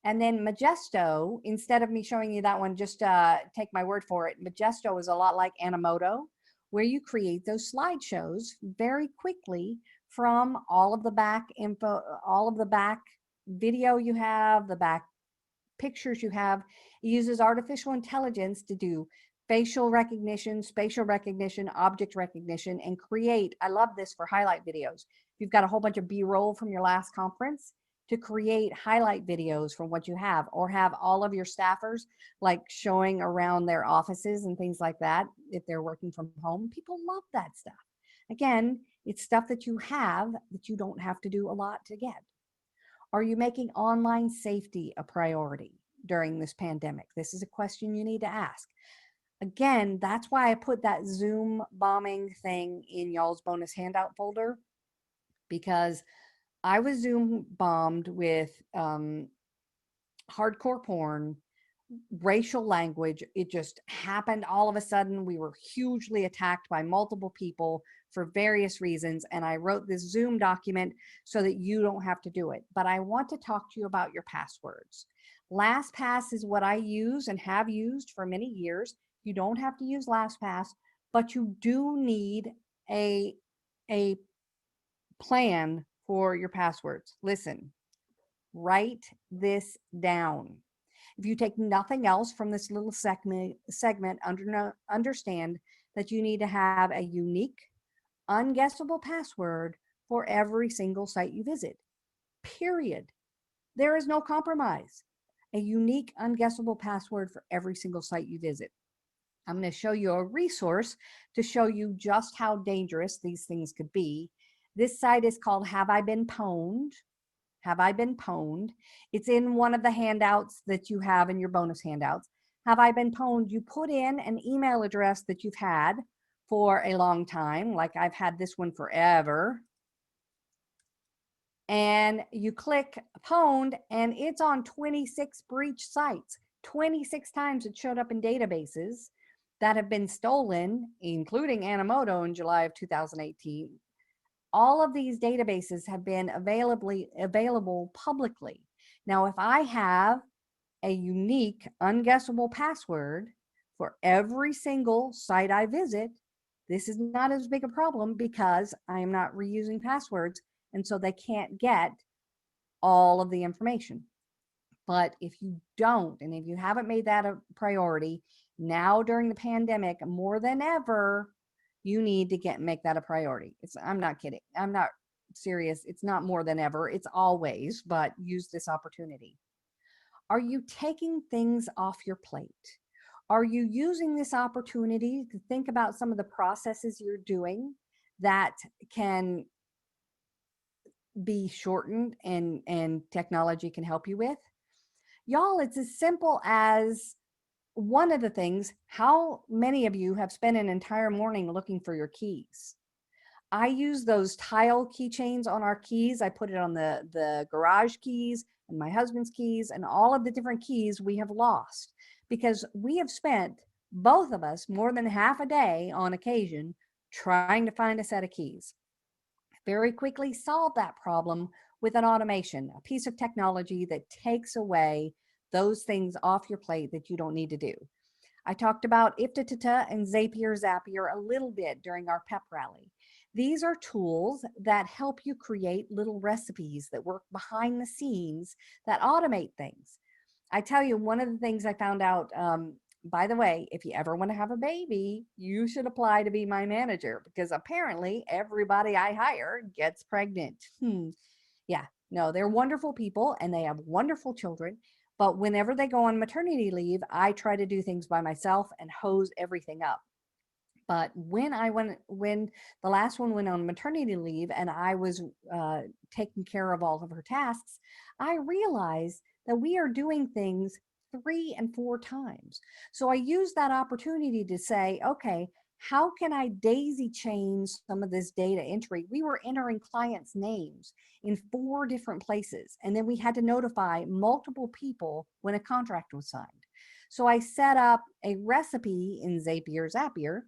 And then Majesto, instead of me showing you that one, just take my word for it. Majesto is a lot like Animoto, where you create those slideshows very quickly from all of the back info, all of the back video you have, the back pictures you have. It uses artificial intelligence to do facial recognition, spatial recognition, object recognition, and create. I love this for highlight videos. If you've got a whole bunch of B-roll from your last conference, to create highlight videos from what you have, or have all of your staffers like showing around their offices and things like that if they're working from home. People love that stuff. Again, it's stuff that you have that you don't have to do a lot to get. Are you making online safety a priority during this pandemic? This is a question you need to ask. Again, that's why I put that Zoom bombing thing in y'all's bonus handout folder, because I was Zoom bombed with hardcore porn, racial language. It just happened all of a sudden. We were hugely attacked by multiple people for various reasons. And I wrote this Zoom document so that you don't have to do it. But I want to talk to you about your passwords. LastPass is what I use and have used for many years. You don't have to use LastPass, but you do need a plan for your passwords. Listen, write this down. If you take nothing else from this little segment, understand that you need to have a unique, unguessable password for every single site you visit. Period. There is no compromise. A unique, unguessable password for every single site you visit. I'm going to show you a resource to show you just how dangerous these things could be. This site is called Have I Been Pwned? Have I Been Pwned? It's in one of the handouts that you have in your bonus handouts. Have I Been Pwned? You put in an email address that you've had for a long time, like I've had this one forever. And you click Pwned, and it's on 26 breach sites. 26 times it showed up in databases that have been stolen, including Animoto in July of 2018. All of these databases have been available publicly. Now, if I have a unique, unguessable password for every single site I visit, this is not as big a problem because I am not reusing passwords, and so they can't get all of the information. But if you don't, and if you haven't made that a priority, now during the pandemic, more than ever, you need to make that a priority. I'm not kidding. I'm not serious. It's not more than ever. It's always, but use this opportunity. Are you taking things off your plate? Are you using this opportunity to think about some of the processes you're doing that can be shortened and technology can help you with? Y'all, it's as simple as one of the things. How many of you have spent an entire morning looking for your keys? I use those tile keychains on our keys. I put it on the garage keys and my husband's keys and all of the different keys we have lost, because we have spent, both of us, more than half a day on occasion trying to find a set of keys. Very quickly solve that problem with an automation, a piece of technology that takes away those things off your plate that you don't need to do. I talked about Iftitata and Zapier a little bit during our pep rally. These are tools that help you create little recipes that work behind the scenes that automate things. I tell you, one of the things I found out, by the way, if you ever want to have a baby, you should apply to be my manager, because apparently everybody I hire gets pregnant. Yeah, no, they're wonderful people and they have wonderful children. But whenever they go on maternity leave, I try to do things by myself and hose everything up. But when the last one went on maternity leave and I was taking care of all of her tasks, I realized that we are doing things 3 and 4 times. So I used that opportunity to say, okay, how can I daisy chain some of this data entry? We were entering clients' names in 4 different places, and then we had to notify multiple people when a contract was signed. So I set up a recipe in Zapier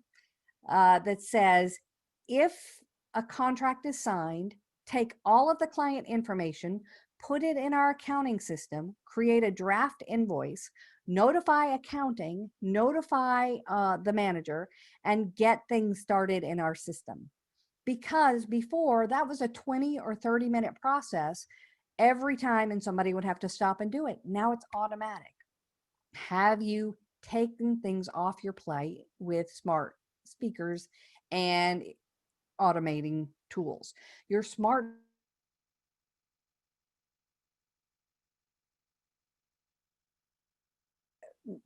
that says, if a contract is signed, take all of the client information, put it in our accounting system, create a draft invoice, notify accounting, notify the manager, and get things started in our system. Because before, that was a 20 or 30-minute process every time, and somebody would have to stop and do it. Now it's automatic. Have you taken things off your plate with smart speakers and automating tools? Your smart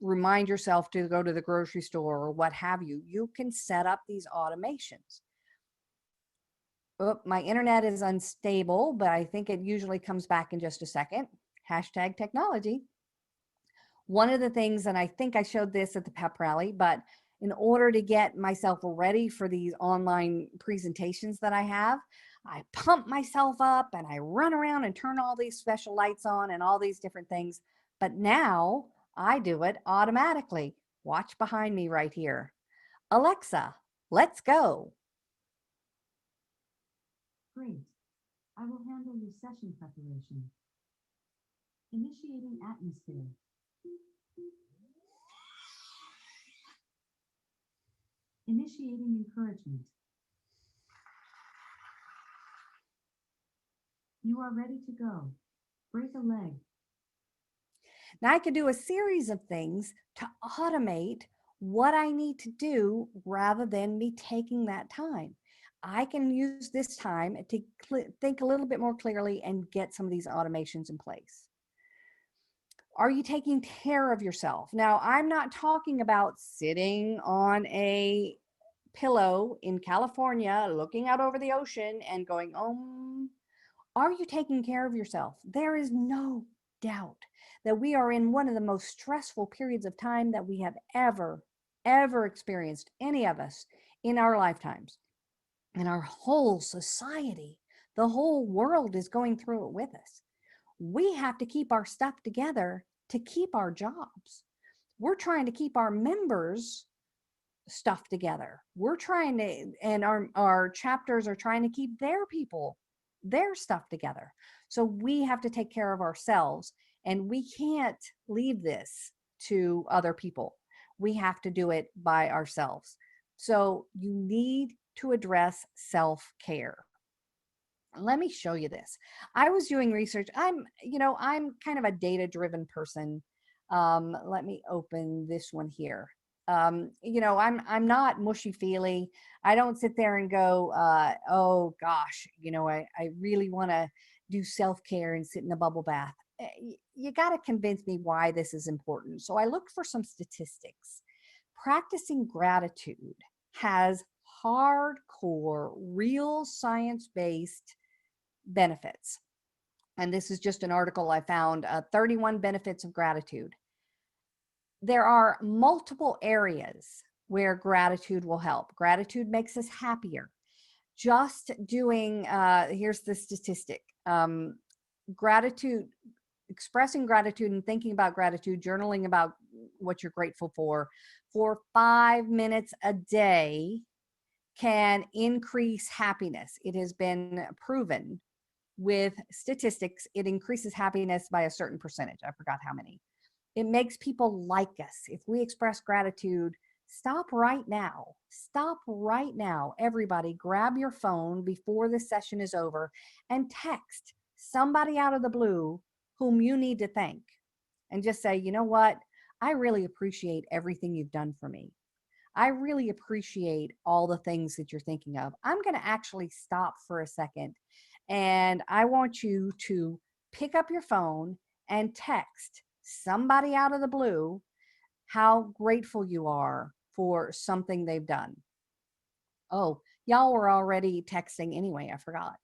remind yourself to go to the grocery store or what have you. You can set up these automations. Oh, my internet is unstable, but I think it usually comes back in just a second. Hashtag technology. One of the things, and I think I showed this at the pep rally, but in order to get myself ready for these online presentations that I have, I pump myself up and I run around and turn all these special lights on and all these different things. But now I do it automatically. Watch behind me right here. Alexa, let's go. Great. I will handle your session preparation. Initiating atmosphere. Initiating encouragement. You are ready to go. Break a leg. Now I could do a series of things to automate what I need to do rather than me taking that time. I can use this time to think a little bit more clearly and get some of these automations in place. Are you taking care of yourself? Now, I'm not talking about sitting on a pillow in California, looking out over the ocean and going, are you taking care of yourself? There is no doubt that we are in one of the most stressful periods of time that we have ever experienced, any of us, in our lifetimes. And our whole society, the whole world is going through it with us. We have to keep our stuff together to keep our jobs. We're trying to keep our members' stuff together. We're trying to, and our chapters are trying to keep their people, their stuff together. So we have to take care of ourselves, and we can't leave this to other people. We have to do it by ourselves. So you need to address self-care. Let me show you this. I was doing research. I'm kind of a data-driven person. Let me open this one here. I'm not mushy-feely. I don't sit there and go, oh gosh, I really want to do self-care and sit in a bubble bath. You got to convince me why this is important. So I looked for some statistics. Practicing gratitude has hardcore, real science-based benefits. And this is just an article I found, 31 benefits of gratitude. There are multiple areas where gratitude will help. Gratitude makes us happier. Just doing, here's the statistic. Gratitude, expressing gratitude and thinking about gratitude, journaling about what you're grateful for 5 minutes a day can increase happiness. It has been proven with statistics, it increases happiness by a certain percentage. I forgot how many. It makes people like us. If we express gratitude, stop right now. Stop right now. Everybody, grab your phone before the session is over and text somebody out of the blue whom you need to thank. And just say, you know what? I really appreciate everything you've done for me. I really appreciate all the things that you're thinking of. I'm going to actually stop for a second, and I want you to pick up your phone and text somebody out of the blue how grateful you are for something they've done. Oh, y'all were already texting anyway. I forgot.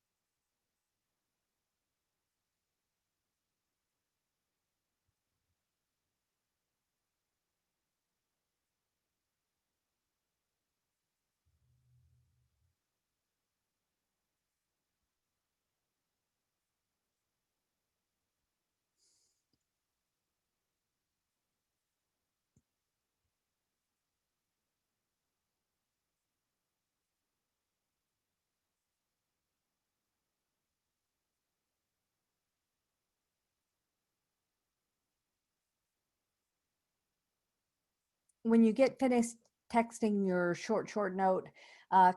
When you get finished texting your short note,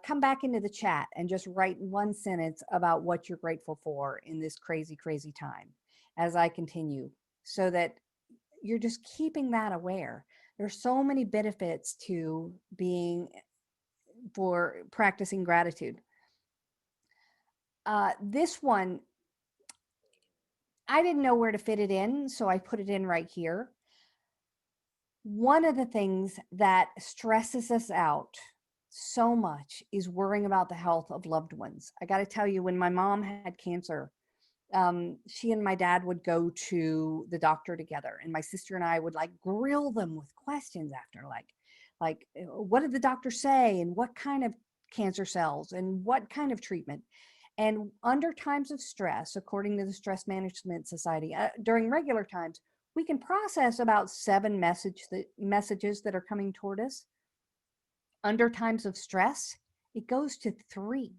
come back into the chat and just write one sentence about what you're grateful for in this crazy time as I continue, so that you're just keeping that aware. There's so many benefits to for practicing gratitude. This one, I didn't know where to fit it in, so I put it in right here. One of the things that stresses us out so much is worrying about the health of loved ones. I got to tell you, when my mom had cancer, she and my dad would go to the doctor together, and my sister and I would like grill them with questions after, like what did the doctor say, and what kind of cancer cells, and what kind of treatment. And under times of stress, according to the Stress Management Society, during regular times, we can process about 7 messages that are coming toward us. Under times of stress, it goes to 3.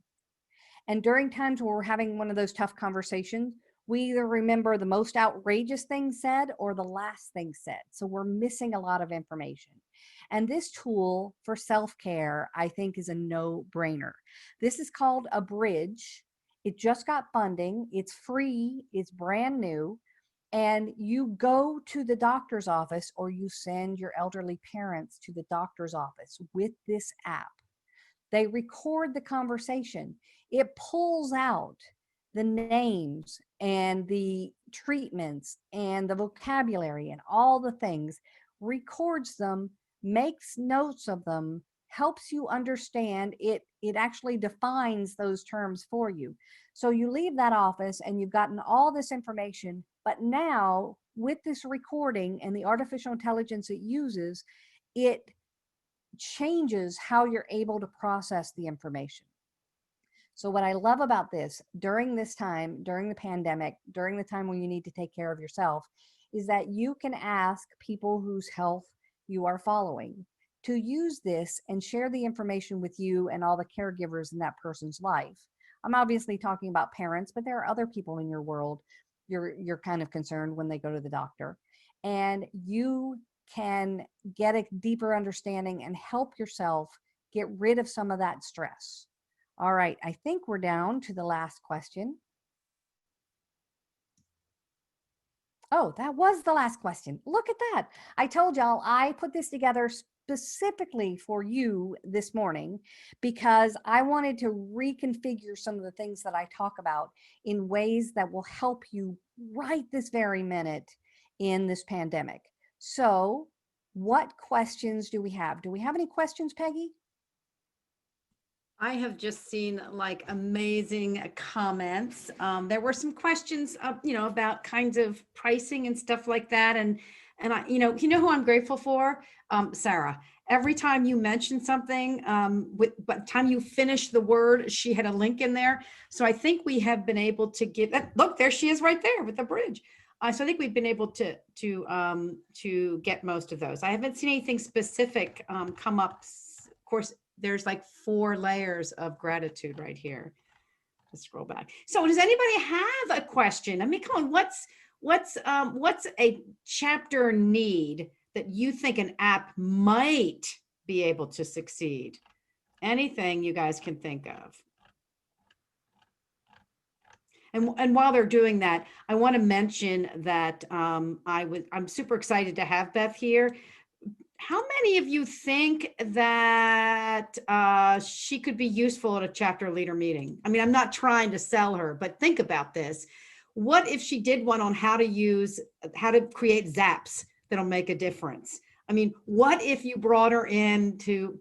And during times where we're having one of those tough conversations, we either remember the most outrageous thing said or the last thing said. So we're missing a lot of information. And this tool for self-care, I think, is a no-brainer. This is called a bridge. It just got funding. It's free. It's brand new. And you go to the doctor's office, or you send your elderly parents to the doctor's office with this app. They record the conversation. It pulls out the names and the treatments and the vocabulary and all the things, records them, makes notes of them, helps you understand it. It actually defines those terms for you. So you leave that office and you've gotten all this information, but now with this recording and the artificial intelligence it uses, it changes how you're able to process the information. So what I love about this, during this time, during the pandemic, during the time when you need to take care of yourself, is that you can ask people whose health you are following to use this and share the information with you and all the caregivers in that person's life. I'm obviously talking about parents, but there are other people in your world you're kind of concerned when they go to the doctor. And you can get a deeper understanding and help yourself get rid of some of that stress. All right, I think we're down to the last question. Oh, that was the last question. Look at that. I told y'all I put this together specifically for you this morning because I wanted to reconfigure some of the things that I talk about in ways that will help you right this very minute in this pandemic. So, what questions do we have? Do we have any questions, Peggy? I have just seen like amazing comments. There were some questions, about kinds of pricing and stuff like that. And I, who I'm grateful for? Sarah. Every time you mention something, by the time you finish the word, she had a link in there. So I think we have been able to give that. Look, there she is right there with the bridge. So I think we've been able to get most of those. I haven't seen anything specific come up. Of course, there's like 4 layers of gratitude right here. Let's scroll back. So does anybody have a question? I mean, come on, what's a chapter need that you think an app might be able to succeed? Anything you guys can think of. And while they're doing that, I want to mention that I'm super excited to have Beth here. How many of you think that she could be useful at a chapter leader meeting? I mean, I'm not trying to sell her, but think about this. What if she did one on how to create zaps that'll make a difference? I mean, what if you brought her in to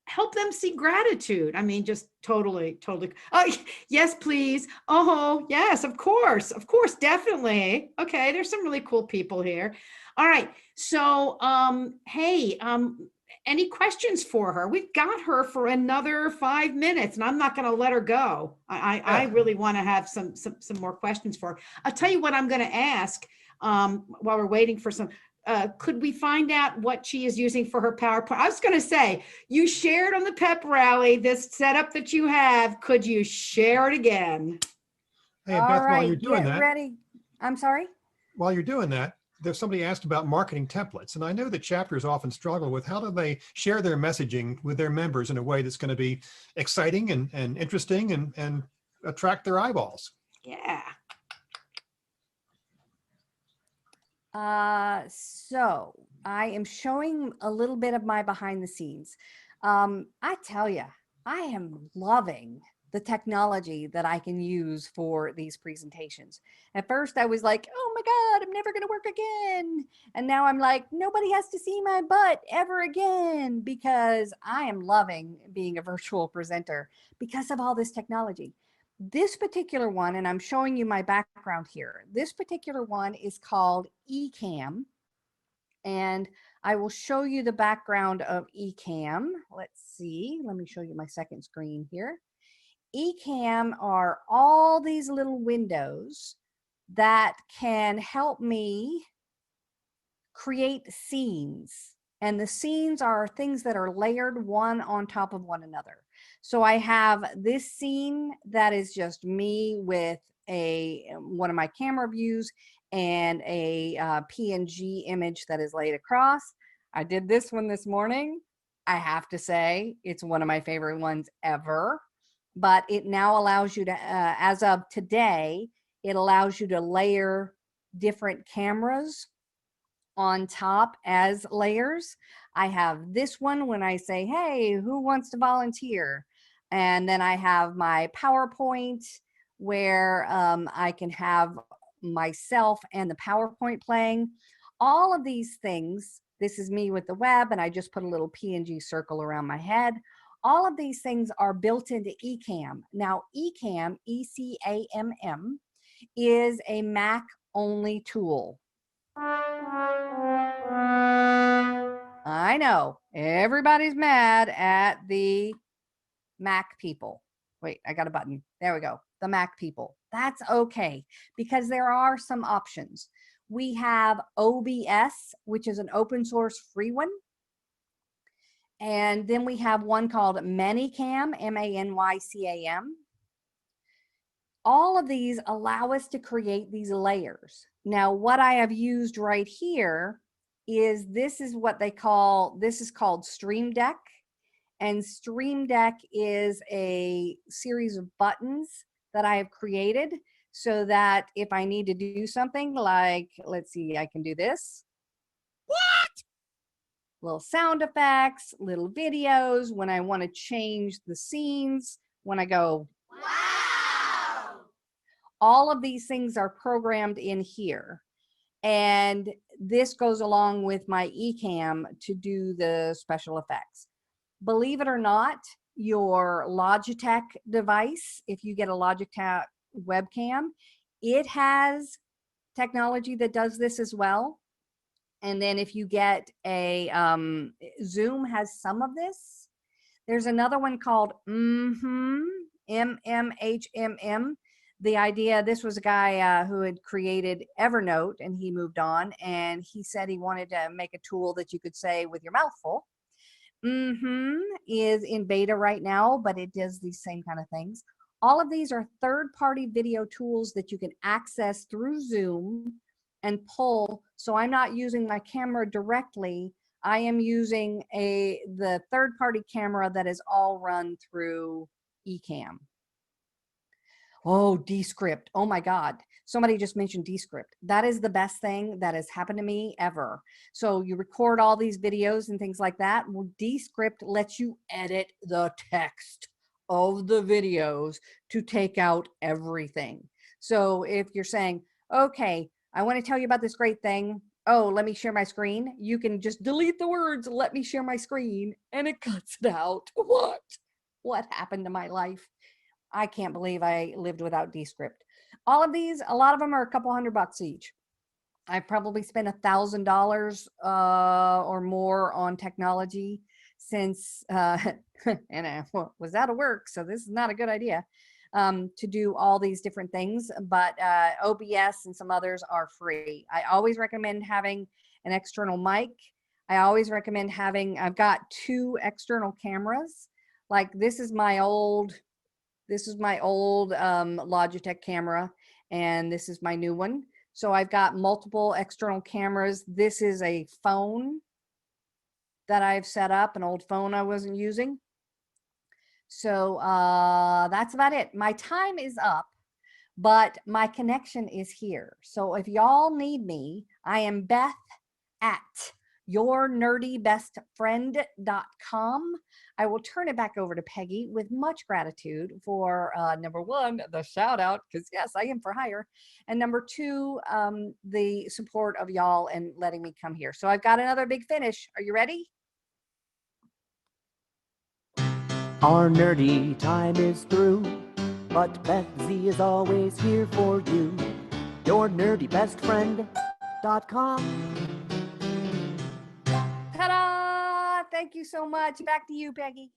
help them see gratitude? I mean, just totally. Oh, yes, please. Oh, yes, of course, definitely. Okay, there's some really cool people here. All right, so hey, any questions for her? We've got her for another 5 minutes, and I'm not going to let her go. I really want to have some more questions for her. I'll tell you what I'm going to ask while we're waiting for some. Could we find out what she is using for her PowerPoint? I was going to say, you shared on the pep rally this setup that you have. Could you share it again? Hey, All Beth, right, while you're doing that, ready. I'm sorry? While you're doing that, there's somebody asked about marketing templates. And I know that chapters often struggle with how do they share their messaging with their members in a way that's going to be exciting and interesting and attract their eyeballs. Yeah. So I am showing a little bit of my behind the scenes. I tell you, I am loving the technology that I can use for these presentations. At first I was like, oh my God, I'm never going to work again. And now I'm like, nobody has to see my butt ever again, because I am loving being a virtual presenter because of all this technology. This particular one, and I'm showing you my background here, this particular one is called Ecamm, and I will show you the background of Ecamm. Let's see, let me show you my second screen here. Ecamm are all these little windows that can help me create scenes. And the scenes are things that are layered one on top of one another. So I have this scene that is just me with one of my camera views and a PNG image that is laid across. I did this one this morning. I have to say it's one of my favorite ones ever. But it now allows you to, as of today, it allows you to layer different cameras on top as layers. I have this one when I say, hey, who wants to volunteer? And then I have my PowerPoint where I can have myself and the PowerPoint playing. All of these things, this is me with the web, and I just put a little PNG circle around my head. All of these things are built into Ecamm. Now, Ecamm, E-C-A-M-M, is a Mac only tool. I know everybody's mad at the Mac people. Wait, I got a button. There we go. The Mac people. That's okay because there are some options. We have OBS, which is an open source free one. And then we have one called Manycam, M-A-N-Y-C-A-M. All of these allow us to create these layers. Now, what I have used right here is this is called Stream Deck. And Stream Deck is a series of buttons that I have created so that if I need to do something like, let's see, I can do this. What? Little sound effects, little videos, when I want to change the scenes, when I go, wow. All of these things are programmed in here. And this goes along with my Ecamm to do the special effects. Believe it or not, your Logitech device, if you get a Logitech webcam, it has technology that does this as well. And then if you get a Zoom has some of this. There's another one called MMHMM. The idea, this was a guy who had created Evernote and he moved on and he said he wanted to make a tool that you could say with your mouth full. Is in beta right now, but it does these same kind of things. All of these are third-party video tools that you can access through Zoom and pull. So I'm not using my camera directly. I am using the third-party camera that is all run through Ecamm. Oh, Descript. Oh my God. Somebody just mentioned Descript. That is the best thing that has happened to me ever. So you record all these videos and things like that. Well, Descript lets you edit the text of the videos to take out everything. So if you're saying, okay, I want to tell you about this great thing. Oh, let me share my screen. You can just delete the words, let me share my screen, and it cuts it out. What happened to my life? I can't believe I lived without Descript. All of these, a lot of them are a couple $100 each. I probably spent $1,000 or more on technology since, and I was out of work, so this is not a good idea to do all these different things. But OBS and some others are free. I always recommend having an external mic. I always recommend having, I've got 2 external cameras. Like this is my old Logitech camera, and this is my new one. So I've got multiple external cameras. This is a phone that I've set up, an old phone I wasn't using. So that's about it. My time is up, but my connection is here. So if y'all need me, I am Beth at yournerdybestfriend.com. I will turn it back over to Peggy with much gratitude for number 1, the shout out, because yes, I am for hire. And number 2, the support of y'all and letting me come here. So I've got another big finish. Are you ready? Our nerdy time is through. but Beth Z is always here for you. Your nerdy best friend.com. Ta-da! Thank you so much. Back to you, Peggy.